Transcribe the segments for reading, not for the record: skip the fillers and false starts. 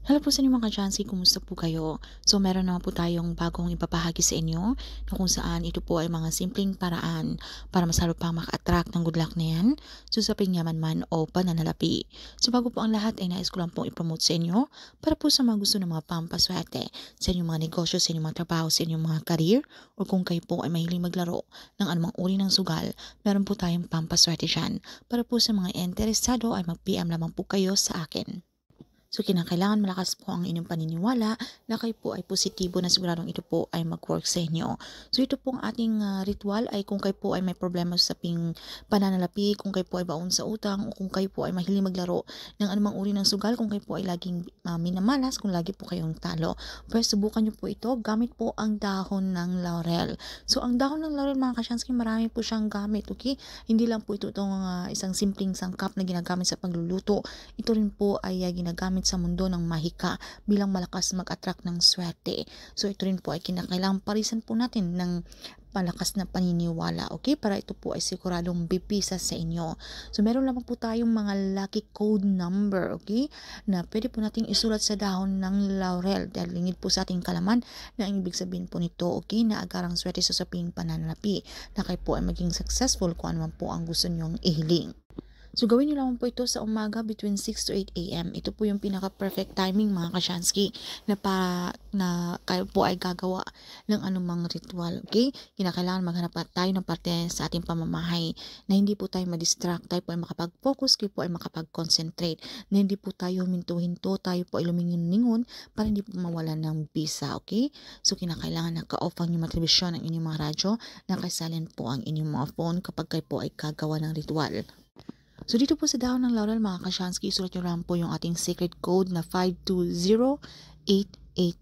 Hello po sa inyo mga ka-Chansey, kumusta po kayo? So meron naman po tayong bagong ipapahagi sa inyo na kung saan ito po ay mga simpleng paraan para mas lalo pang maka-attract ng good luck na yan, susaping yaman man o pananalapi. So bago po ang lahat ay nais ko lang pong ipromote sa inyo para po sa mga gusto ng mga pampaswerte sa inyong mga negosyo, sa inyong mga trabaho, sa inyong mga career, o kung kayo po ay mahiling maglaro ng anumang uri ng sugal, meron po tayong pampaswerte dyan. Para po sa mga interesado ay mag-PM lamang po kayo sa akin. So kinakailangan malakas po ang inyong paniniwala na kayo po ay positibo na siguradong ito po ay mag-work sa inyo. So ito pong ating ritual ay kung kayo po ay may problema sa pananalapi, kung kayo po ay baon sa utang, o kung kayo po ay mahilig maglaro ng anumang uri ng sugal, kung kayo po ay laging minamalas, kung lagi po kayong talo. Pero subukan nyo po ito, gamit po ang dahon ng laurel. So ang dahon ng laurel mga kasyansky, marami po siyang gamit, okay? Hindi lang po ito itong isang simpleng sangkap na ginagamit sa pagluluto. Ito rin po ay ginagamit sa mundo ng mahika bilang malakas mag-attract ng swerte. So ito rin po ay kinakailangan parisan po natin ng malakas na paniniwala, okay? Para ito po ay siguradong bipisa sa inyo. So meron lamang po tayong mga lucky code number, okay? Na pwede po nating isulat sa dahon ng laurel dahil lingid po sa ating kalaman na ang ibig sabihin po nito, okay? Na agarang swerte sa saping pananalapi, na kayo po ay maging successful kung ano man po ang gusto nyong ihiling. So gawin niyo lamang po ito sa umaga between 6 to 8 a.m. Ito po yung pinaka-perfect timing mga kasyansky na kayo po ay gagawa ng anumang ritual. Okay? Kinakailangan maghanap tayo ng parte sa ating pamamahay na hindi po tayo madistract, tayo po ay makapag-focus, kayo po ay makapag-concentrate, na hindi po tayo huminto-hinto, tayo po ay lumingon-lingon para hindi po mawalan ng bisa. Okay? So kinakailangan naka-off ang inyong mga telebisyon, ang inyong mga radyo, naka-silent po ang inyong mga phone kapag kayo po ay gagawa ng ritual. So dito po sa dahon ng laurel mga kasyansky, isulat nyo lang po yung ating secret code na 520888.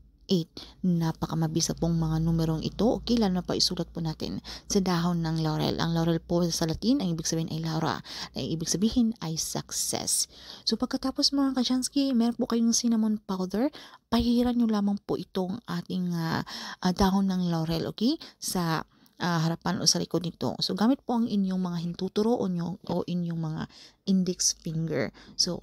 Napakamabisa pong mga numerong ito. Okay, lalo na pa isulat po natin sa dahon ng laurel. Ang laurel po sa Latin, ang ibig sabihin ay laura. Ang ibig sabihin ay success. So pagkatapos mga kasyansky, meron po kayong cinnamon powder. Pahiran nyo lamang po itong ating dahon ng laurel, okay? Sa harapan o sa likod nito. So gamit po ang inyong mga hintuturo o inyong mga index finger. So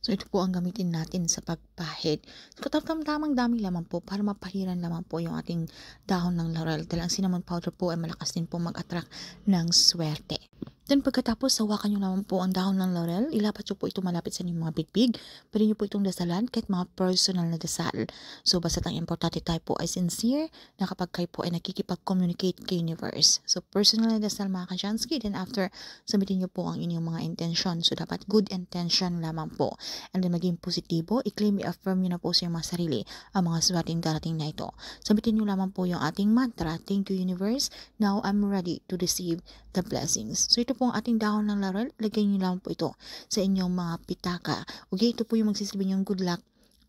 ito po ang gamitin natin sa pagpahid. So katamtamang dami lamang po para mapahiran lamang po yung ating dahon ng laurel. Dahil ang cinnamon powder po ay malakas din po mag-attract ng swerte. Then pagkatapos, hawakan nyo naman po ang dahon ng laurel. Ilapat nyo po ito malapit sa inyong mga bitbig. Pwede nyo po itong dasalan kahit mga personal na dasal. So basta ang importante tayo po ay sincere na kapag kayo po ay nakikipag-communicate kay universe. So personal na dasal mga kasyansky. Then after, sabitin nyo po ang inyong mga intention. So dapat good intention lamang po. And then maging positibo, i-claim, i-affirm nyo na po sa inyong mga sarili ang mga swerteng darating na ito. Sabitin nyo lamang po yung ating mantra. Thank you universe. Now I'm ready to receive the blessings. So ito po ang ating dahon ng laurel. Lagay nyo lang po ito sa inyong mga pitaka. Okay, ito po yung magsisilbi yung good luck,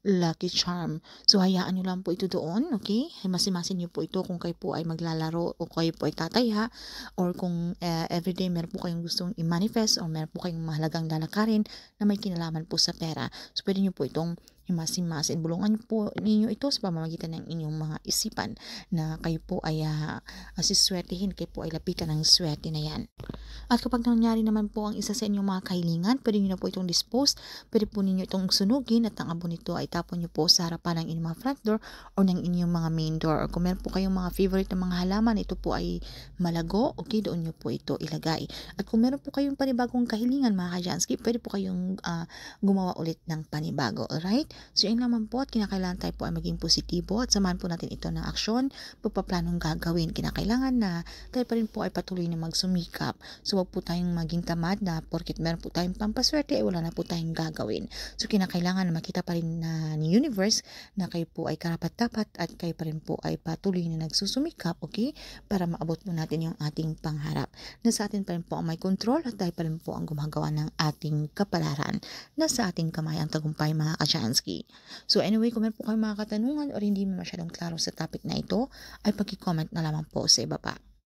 lucky charm. So hayaan nyo lang po ito doon, okay? Masimasin nyo po ito kung kayo po ay maglalaro o kayo po ay tataya, or kung everyday meron po kayong gustong i-manifest o meron po kayong mahalagang lalakarin na may kinalaman po sa pera. So pwede nyo po itong himasin-masin. Bulungan po ninyo ito sa pamamagitan ng inyong mga isipan na kayo po ay siswertihin, kayo po ay lapitan ng swerte na yan. At kapag nangyari naman po ang isa sa inyong mga kahilingan, pwede nyo na po itong dispose, pwede po ninyo itong sunugin at ang abo nito ay tapon nyo po sa harapan ng inyong mga front door o ng inyong mga main door. Or kung meron po kayong mga favorite na mga halaman, ito po ay malago, okay, doon nyo po ito ilagay. At kung meron po kayong panibagong kahilingan mga kajansky, pwede po kayong gumawa ulit ng panibago, alright? So yun naman po, at kinakailangan tayo po ay maging positibo at samahan po natin ito ng aksyon, pagpaplanong gagawin. Kinakailangan na tayo pa rin po ay patuloy na magsumikap. So wag po tayong maging tamad na porket meron po tayong pampaswerte ay wala na po tayong gagawin. So kinakailangan na makita pa rin na ni universe na kayo po ay karapat-dapat at kayo pa rin po ay patuloy na nagsusumikap, okay? Para maabot po natin yung ating pangarap. Na sa atin pa rin po ang may control at tayo pa rin po ang gumagawa ng ating kapalaran. Na sa ating kamay ang tagumpay mga kachansky. So anyway, kung meron po kayong mga katanungan o hindi mo masyadong klaro sa topic na ito, ay pag-comment na lamang po sa ibaba.